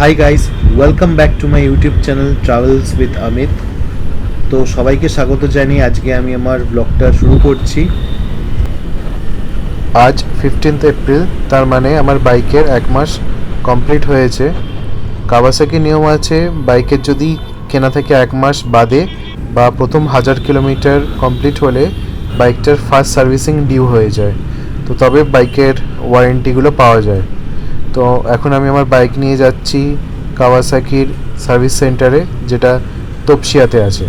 Hi guys, welcome back to my YouTube channel travels with Amit. তো সবাইকে স্বাগত জানিয়ে আজকে আমি আমার ব্লগটা শুরু করছি। আজ 15th এপ্রিল, তার মানে আমার বাইকের 1 মাস কমপ্লিট হয়েছে। কাওয়াসাকি নিয়ম আছে, বাইকের যদি কেনা থেকে 1 মাস বাদে বা প্রথম 1000 কিলোমিটার কমপ্লিট হলে বাইকটার ফার্স্ট সার্ভিসিং ডিউ হয়ে যায়, তো তবে বাইকের ওয়ারেন্টিগুলো পাওয়া যায়। তো এখন আমি আমার বাইক নিয়ে যাচ্ছি কাওয়াসাকির সার্ভিস সেন্টারে, যেটা তপসিয়াতে আছে।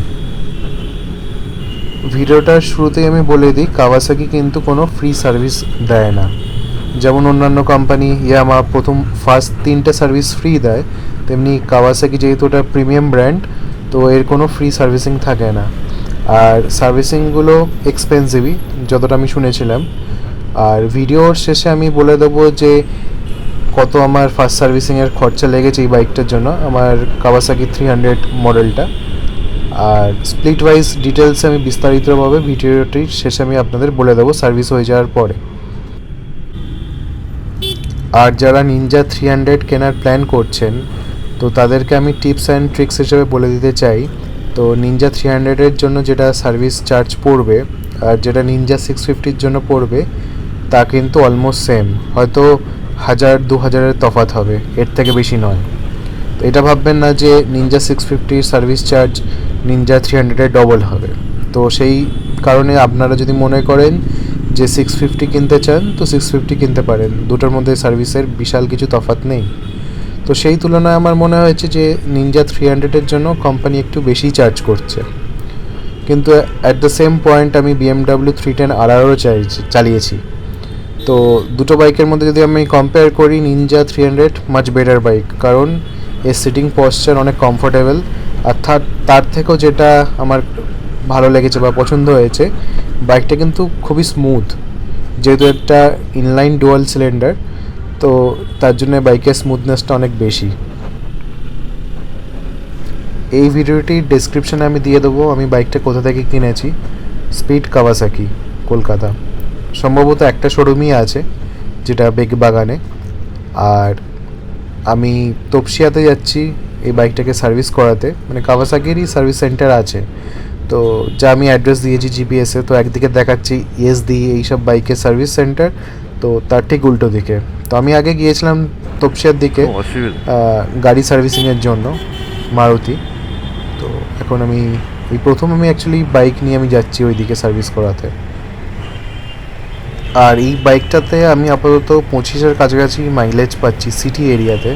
ভিডিওটার শুরুতেই আমি বলে দিই, কাওয়াসাকি কিন্তু কোনো ফ্রি সার্ভিস দেয় না। যেমন অন্যান্য কোম্পানি ইয়ামা প্রথম ফার্স্ট 3টে সার্ভিস ফ্রি দেয়, তেমনি কাওয়াসাকি যেহেতু ওটা প্রিমিয়াম ব্র্যান্ড, তো এর কোনো ফ্রি সার্ভিসিং থাকে না। আর সার্ভিসিংগুলো এক্সপেন্সিভই, যতটা আমি শুনেছিলাম। আর ভিডিওর শেষে আমি বলে দেবো যে কত আমার ফার্স্ট সার্ভিসিংয়ের খরচা লেগেছে এই বাইকটার জন্য, আমার কাওয়াসাকি 300 মডেলটা। আর স্প্লিট ওয়াইজ ডিটেলসে আমি বিস্তারিতভাবে ভিডিওটির শেষে আমি আপনাদের বলে দেবো সার্ভিস হয়ে যাওয়ার পরে। আর যারা নিনজা 300 কেনার প্ল্যান করছেন, তো তাদেরকে আমি টিপস অ্যান্ড ট্রিক্স হিসেবে বলে দিতে চাই। তো নিনজা 300-এর জন্য যেটা সার্ভিস চার্জ পড়বে আর যেটা নিনজা 650-র জন্য পড়বে, তা কিন্তু অলমোস্ট সেম, হয়তো 1000-2000-এর তফাৎ হবে, এর থেকে বেশি নয়। তো এটা ভাববেন না যে নিনজা 650-র সার্ভিস চার্জ নিনজা 300-এর ডবল হবে। তো সেই কারণে আপনারা যদি মনে করেন যে 650 কিনতে চান, তো 650 কিনতে পারেন, দুটোর মধ্যে সার্ভিসের বিশাল কিছু তফাৎ নেই। তো সেই তুলনায় আমার মনে হয়েছে যে নিনজা 300-এর জন্য কোম্পানি একটু বেশি চার্জ করছে। কিন্তু অ্যাট দ্য সেম পয়েন্ট আমি BMW 310 RRও চালিয়েছি। তো দুটো বাইকের মধ্যে যদি আমি কম্পেয়ার করি, নিনজা 300 মাচ বেটার বাইক, কারণ এর সিটিং পশ্চার অনেক কমফোর্টেবল। আর তার থেকেও যেটা আমার ভালো লেগেছে বা পছন্দ হয়েছে, বাইকটা কিন্তু খুবই স্মুথ। যেহেতু একটা ইনলাইন ডুয়াল সিলিন্ডার, তো তার জন্য বাইকের স্মুথনেসটা অনেক বেশি। এই ভিডিওটির ডেসক্রিপশানে আমি দিয়ে দেবো আমি বাইকটা কোথা থেকে কিনেছি। Speed Kawasaki, Kolkata. সম্ভবত একটা শোরুমই আছে, যেটা বেগবাগানে। আর আমি তপসিয়াতে যাচ্ছি এই বাইকটাকে সার্ভিস করাতে, মানে কাওয়াসাকিরই সার্ভিস সেন্টার আছে। তো যা আমি অ্যাড্রেস দিয়েছি জিপিএসে, তো একদিকে দেখাচ্ছি ইএসডি এইসব বাইকের সার্ভিস সেন্টার, তো তার ঠিক উল্টো দিকে। তো আমি আগে গিয়েছিলাম তপসিয়ার দিকে গাড়ি সার্ভিসিংয়ের জন্য, মারুতি। তো এখন আমি এই প্রথম আমি অ্যাকচুয়ালি বাইক নিয়ে আমি যাচ্ছি ওই দিকে সার্ভিস করাতে। আর এই বাইকটাতে আমি আপাতত 25-এর কাছাকাছি মাইলেজ পাচ্ছি সিটি এরিয়াতে।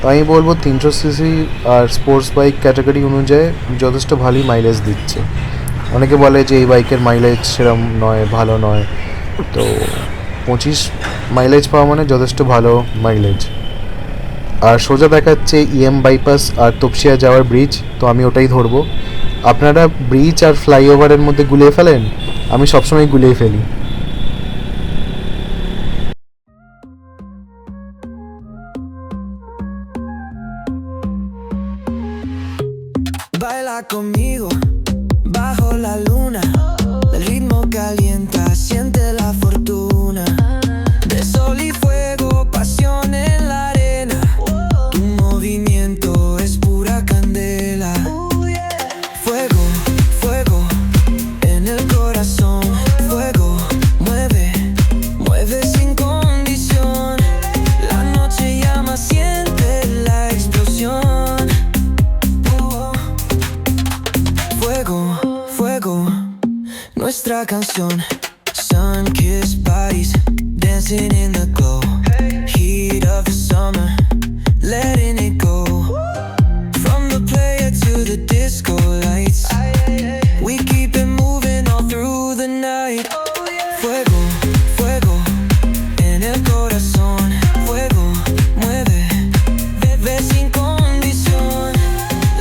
তো আমি বলবো 300 সিসি আর স্পোর্টস বাইক ক্যাটাগরি অনুযায়ী যথেষ্ট ভালোই মাইলেজ দিচ্ছে। অনেকে বলে যে এই বাইকের মাইলেজ সেরম নয়, ভালো নয়। তো 25 মাইলেজ পাওয়া মানে যথেষ্ট ভালো মাইলেজ। আর সোজা দেখাচ্ছে বাইপাস আর তপসিয়া যাওয়ার ব্রিজ, তো আমি ওটাই ধরবো। আপনারা ব্রিজ আর ফ্লাইওভারের মধ্যে গুলিয়ে ফেলেন? আমি সবসময় গুলিয়ে ফেলি। Baila conmigo bajo la luna, el ritmo calienta, siente la fortuna. De sol y fuego, pasión en la arena. Tu movimiento es pura candela. Fuego, fuego en el corazón. Fuego, mueve, mueve sin condición. La noche llama, siente la explosión. Fuego, fuego, nuestra canción. Sun-kissed bodies, dancing in the glow. Heat of the summer, letting it go. From the player to the disco lights, we keep it moving all through the night. Fuego, fuego, en el corazón. Fuego, mueve, bebe sin condición.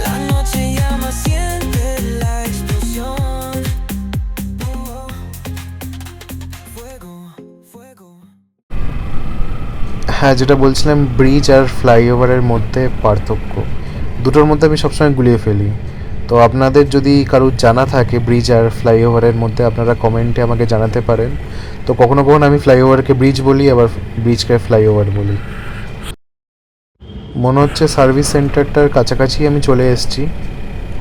La noche llama, siente la explosión. Fuego, fuego. হ্যাঁ, যেটা বলছিলাম, bridge আর ফ্লাইওভারের মধ্যে পার্থক্য, দুটোর মধ্যে আমি সবসময় গুলিয়ে ফেলি। তো আপনাদের যদি কারোর জানা থাকে ব্রিজ আর ফ্লাইওভারের মধ্যে, আপনারা কমেন্টে আমাকে জানাতে পারেন। তো কখনো কখনো আমি ফ্লাইওভারকে ব্রিজ বলি, আবার ব্রিজকে ফ্লাইওভার বলি। মনে হচ্ছে সার্ভিস সেন্টারটার কাছাকাছি আমি চলে এসেছি।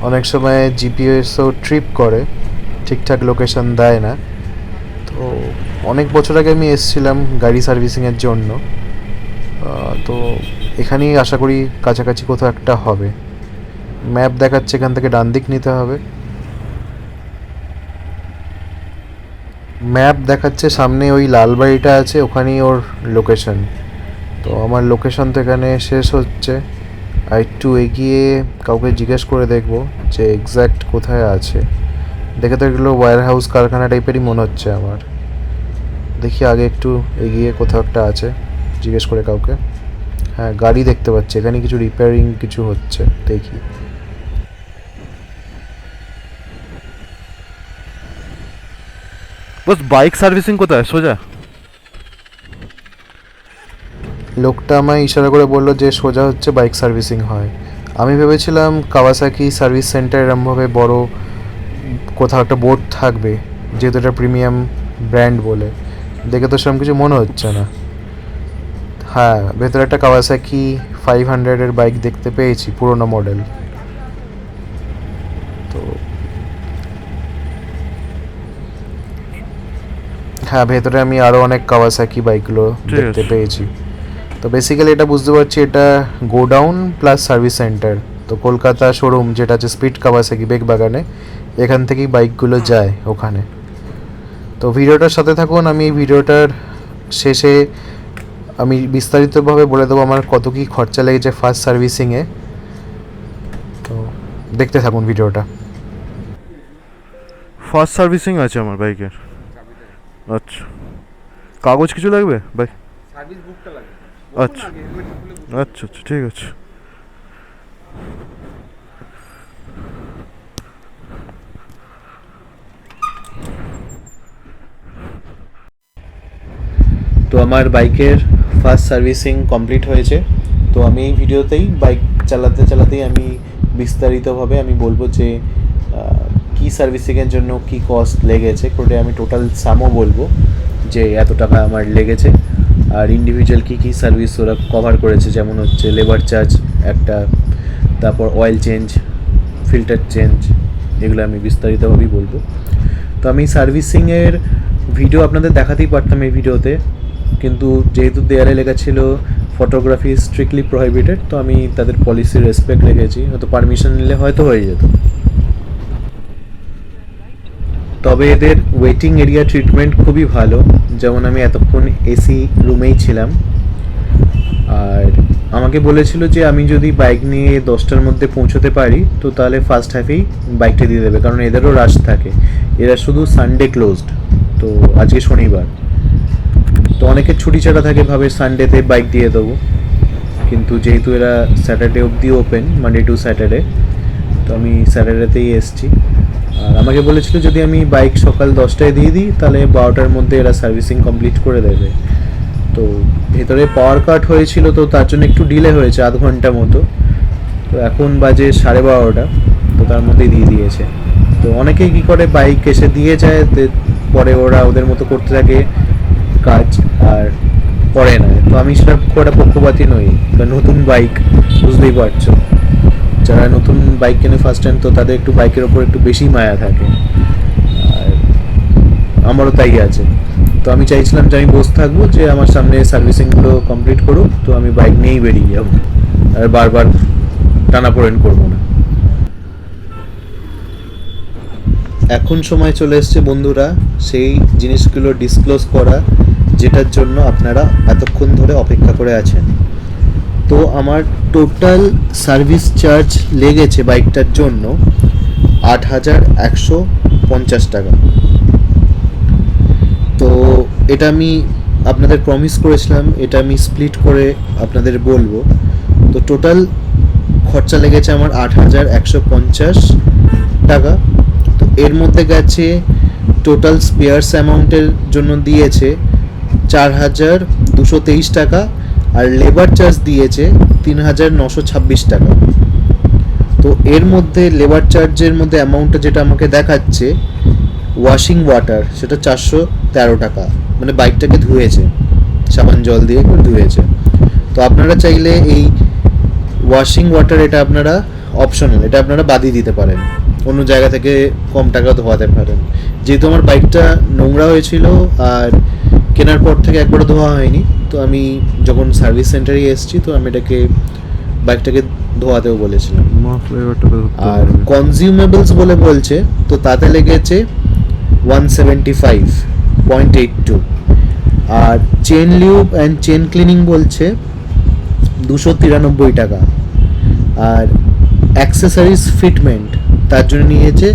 অনেক সময় জিপিএসও ট্রিপ করে, ঠিকঠাক লোকেশন দেয় না। তো অনেক বছর আগে আমি এসেছিলাম গাড়ি সার্ভিসিংয়ের জন্য। তো এখানেই আশা করি কাছাকাছি কোথাও একটা হবে। ম্যাপ দেখাচ্ছে এখান থেকে ডান দিক নিতে হবে। ম্যাপ দেখাচ্ছে সামনে ওই লাল বাড়িটা আছে, ওখানেই ওর লোকেশন। তো আমার লোকেশন তো এখানে শেষ হচ্ছে। আর একটু এগিয়ে কাউকে জিজ্ঞেস করে দেখবো যে এক্স্যাক্ট কোথায় আছে। দেখে তো এগুলো ওয়্যার হাউস কারখানা টাইপেরই মনে হচ্ছে আমার। দেখি আগে একটু এগিয়ে কোথাও একটা আছে, জিজ্ঞেস করে কাউকে। হ্যাঁ, গাড়ি দেখতে পাচ্ছি এখানে, কিছু রিপেয়ারিং কিছু হচ্ছে, দেখি। বস বাইক সার্ভিসিং কোথায় সোজা? লোকটা আমায় ইশারা করে বললো যে সোজা হচ্ছে বাইক সার্ভিসিং হয়। আমি ভেবেছিলাম কাওয়াসাকি সার্ভিস সেন্টার এরমভাবে বড় কোথাও একটা বোর্ড থাকবে, যেহেতু এটা প্রিমিয়াম ব্র্যান্ড বলে। দেখে তো সেরকম কিছু মনে হচ্ছে না। হ্যাঁ, ভেতরে একটা কাওয়াসাকি 500-এর বাইক দেখতে পেয়েছি, পুরোনো মডেল। তো হ্যাঁ, ভেতরে আমি আরও অনেক কাওয়াসাকি বাইকগুলো ঠিক দেখতে আছে। পেয়েছি। তো বেসিক্যালি এটা বুঝতে পারছি এটা গোডাউন প্লাস সার্ভিস সেন্টার। তো কলকাতা শোরুম যেটা আছে স্পিড কাওয়াসাকি বেগবাগানে, এখান থেকেই বাইকগুলো যায় ওখানে। তো ভিডিওটার সাথে থাকুন, আমি এই ভিডিওটার শেষে আমি বিস্তারিতভাবে বলে দেবো আমার কত কী খরচা লেগেছে ফার্স্ট সার্ভিসিংয়ে। তো দেখতে থাকুন ভিডিওটা। ফার্স্ট সার্ভিসিং আছে আমার বাইকের। আচ্ছা, কাগজ কিছু লাগবে ভাই? সার্ভিস বুকটা লাগবে। আচ্ছা আচ্ছা আচ্ছা, ঠিক আছে। তো আমার বাইকের ফার্স্ট সার্ভিসিং কমপ্লিট হয়েছে। তো আমি এই ভিডিওতেই বাইক চালাতে চালাতেই আমি বিস্তারিতভাবে আমি বলবো যে কী সার্ভিসিংয়ের জন্য কী কস্ট লেগেছে, করে আমি টোটাল সামও বলবো যে এত টাকা আমার লেগেছে। আর ইন্ডিভিজুয়াল কী কী সার্ভিস ওরা কভার করেছে, যেমন হচ্ছে লেবার চার্জ একটা, তারপর অয়েল চেঞ্জ, ফিল্টার চেঞ্জ, এগুলো আমি বিস্তারিতভাবেই বলবো। তো আমি সার্ভিসিংয়ের ভিডিও আপনাদের দেখাতেই পারতাম এই ভিডিওতে, কিন্তু যেহেতু দেয়ালে লেখা ছিল ফটোগ্রাফি স্ট্রিক্টলি প্রহিবিটেড, তো আমি তাদের পলিসির রেসপেক্ট রেখেছি, হয়তো পারমিশন নিলে হয়তো হয়ে যেত। তবে এদের ওয়েটিং এরিয়া ট্রিটমেন্ট খুবই ভালো। যেমন আমি এতক্ষণ এসি রুমেই ছিলাম, আর আমাকে বলেছিল যে আমি যদি বাইক নিয়ে 10টার মধ্যে পৌঁছতে পারি তো তাহলে ফার্স্ট হাফেই বাইকটা দিয়ে দেবে, কারণ এদেরও রাশ থাকে। এরা শুধু সানডে ক্লোজড, তো আজকে শনিবার, তো অনেকের ছুটি ছাড়া থাকে, ভাবে সানডেতে বাইক দিয়ে দেবো। কিন্তু যেহেতু এরা স্যাটারডে অবধি ওপেন, মানডে টু স্যাটারডে, তো আমি স্যাটারডেতেই এসেছি। আর আমাকে বলেছিল যদি আমি বাইক সকাল 10টায় দিয়ে দিই তাহলে 12টার মধ্যে এরা সার্ভিসিং কমপ্লিট করে দেবে। তো ভেতরে পাওয়ার কাট হয়েছিল, তো তার জন্য একটু ডিলে হয়েছে, আধ ঘন্টা মতো। তো এখন বাজে 12:30, তো তার মধ্যেই দিয়ে দিয়েছে। তো অনেকেই কী করে বাইক এসে দিয়ে যায়, পরে ওরা ওদের মতো করতে থাকে কাজ আর করে না। তো আমি সেটা খুব একটা পক্ষপাতী নই, কারণ নতুন বাইক বুঝতেই পারছো, যারা নতুন বাইক কেনে ফার্স্ট টাইম, তো তাদের একটু বাইকের ওপর একটু বেশি মায়া থাকে, আর আমারও তাই আছে। তো আমি চাইছিলাম যে আমি বসে থাকবো, যে আমার সামনে সার্ভিসিংগুলো কমপ্লিট করুক, তো আমি বাইক নিয়েই বেরিয়ে যাবো, আর বারবার টানাপোড়েন করবো না। এখন সময় চলে এসছে বন্ধুরা সেই জিনিসগুলো ডিসক্লোজ করা, যেটার জন্য আপনারা এতক্ষণ ধরে অপেক্ষা করে আছেন। তো আমার টোটাল সার্ভিস চার্জ লেগেছে বাইকটার জন্য 8,150 টাকা। তো এটা আমি আপনাদের প্রমিস করেছিলাম, এটা আমি স্প্লিট করে আপনাদের বলবো। তো টোটাল খরচা লেগেছে আমার 8,150 টাকা। তো এর মধ্যে গেছে টোটাল স্পেয়ার্স অ্যামাউন্টের জন্য দিয়েছে 4,223 টাকা, আর লেবার চার্জ দিয়েছে 3,926 টাকা। তো এর মধ্যে লেবার চার্জের মধ্যে অ্যামাউন্টটা যেটা আমাকে দেখাচ্ছে ওয়াশিং ওয়াটার, সেটা 413 টাকা, মানে বাইকটাকে ধুয়েছে, সাবান জল দিয়ে ধুয়েছে। তো আপনারা চাইলে এই ওয়াশিং ওয়াটার এটা আপনারা অপশনাল, এটা আপনারা বাদই দিতে পারেন, অন্য জায়গা থেকে কম টাকা ধোয়াতে পারেন। যেহেতু আমার বাইকটা নোংরা হয়েছিল আর কেনার পর থেকে একবারও ধোয়া হয়নি, তো আমি যখন সার্ভিস সেন্টারে এসেছি তো আমি এটাকে বাইকটাকে ধোয়াতেও বলেছিলাম। আর কনজিউমেবলস বলে বলছে, তো তাতে লেগেছে 175.82, আর chain lube and chain cleaning বলছে 293 টাকা, আর অ্যাক্সেসরিজ ফিটমেন্ট তার জন্য নিয়েছে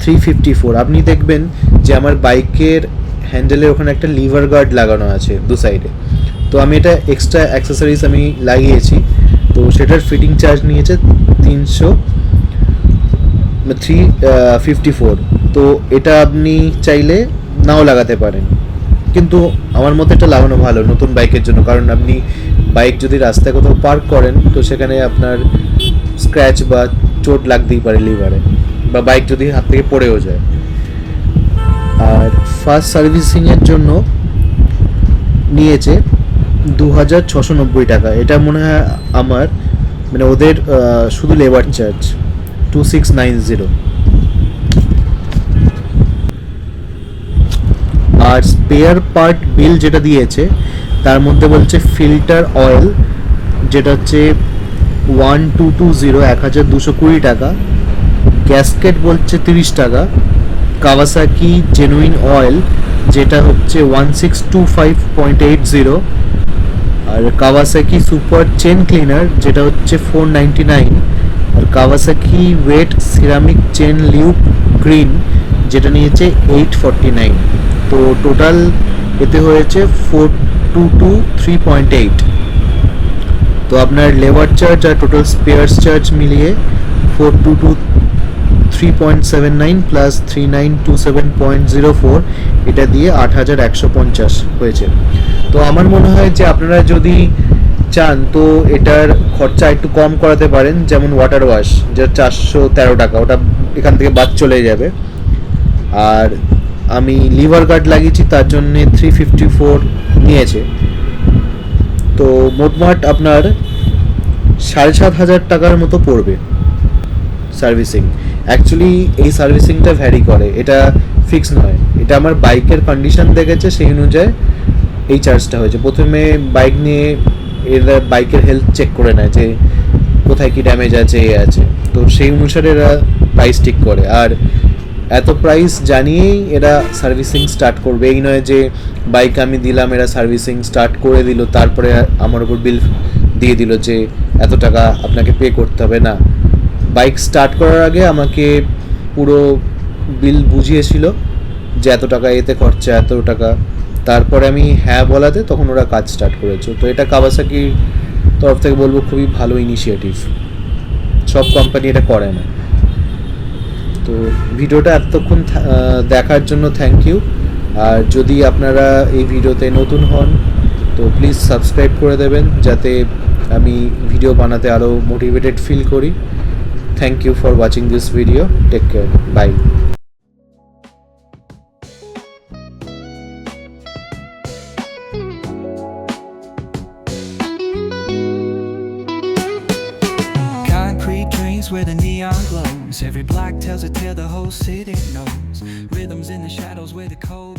354। আপনি দেখবেন যে আমার বাইকের হ্যান্ডেলের ওখানে একটা লিভার গার্ড লাগানো আছে দু সাইডে, তো আমি এটা এক্সট্রা অ্যাক্সেসরিজ আমি লাগিয়েছি, তো সেটার ফিটিং চার্জ নিয়েছে 354। তো এটা আপনি চাইলে নাও লাগাতে পারেন, কিন্তু আমার মতে এটা লাগানো ভালো নতুন বাইকের জন্য, কারণ আপনি বাইক যদি রাস্তায় কোথাও পার্ক করেন তো সেখানে আপনার স্ক্র্যাচ বা চোট লাগতেই পারে লিভারে, বা বাইক যদি হাত থেকে পড়েও যায়। আর ফার্স্ট সার্ভিসিংয়ের জন্য নিয়েছে 2690 টাকা, এটা মনে হয় আমার মানে ওদের শুধু লেবার চার্জ 2690। আর স্পেয়ার পার্ট বিল যেটা দিয়েছে তার মধ্যে বলছে ফিল্টার অয়েল যেটা হচ্ছে 1220 টাকা, গ্যাসকেট বলছে 30 টাকা, কাওয়াসাকি জেনুইন অয়েল যেটা হচ্ছে 1625.80, আর কাওয়াসাকি সুপার চেন ক্লিনার যেটা হচ্ছে 499, আর Kawasaki wet ceramic chain lube green যেটা নিয়েছে 849। তো টোটাল এতে হয়েছে 4223.8। তো আপনার লেবার চার্জ আর টোটাল স্পেয়ার্স চার্জ মিলিয়ে 4223.79 প্লাস 3927.04, এটা দিয়ে 8150 হয়েছে। তো আমার মনে হয় যে আপনারা যদি চান তো এটার খরচা একটু কম করাতে পারেন, যেমন ওয়াটার ওয়াশ যেটা 413 টাকা, ওটা এখান থেকে বাদ চলে যাবে। আর আমি লিভার গার্ড লাগিয়েছি তার জন্য 354 নিয়েছে, তো মোটমাট আপনার 7500 টাকার মতো পড়বে সার্ভিসিং। অ্যাকচুয়ালি এই সার্ভিসিংটা ভ্যারি করে, এটা ফিক্স নয়, এটা আমার বাইকের কন্ডিশন দেখেছে সেই অনুযায়ী এই চার্জটা হয়েছে। প্রথমে বাইক নিয়ে এরা বাইকের হেলথ চেক করে নেয় যে কোথায় কি ড্যামেজ আছে এ আছে, তো সেই অনুসারে এরা প্রাইস ঠিক করে। আর এত প্রাইস জানিয়েই এরা সার্ভিসিং স্টার্ট করবে, এই নয় যে বাইক আমি দিলাম এরা সার্ভিসিং স্টার্ট করে দিল তারপরে আমার উপর বিল দিয়ে দিল যে এত টাকা আপনাকে পে করতে হবে। না, বাইক স্টার্ট করার আগে আমাকে পুরো বিল বুঝিয়েছিল যে এত টাকা এতে খরচা, এত টাকা, তারপরে আমি হ্যাঁ বলাতে তখন ওরা কাজ স্টার্ট করেছে। তো এটা কাওয়াসাকির তরফ থেকে বলবো খুবই ভালো ইনিশিয়েটিভ, সব কোম্পানি এটা করে না। তো ভিডিওটা এতক্ষণ দেখার জন্য থ্যাংক ইউ। আর যদি আপনারা এই ভিডিওতে নতুন হন তো প্লিজ সাবস্ক্রাইব করে দেবেন যাতে আমি ভিডিও বানাতে আরও মোটিভেটেড ফিল করি। Thank you for watching this video, take care, bye. Concrete drains where the neon glows. Every block tells a tale the whole city knows. Rhythms in the shadows where the cold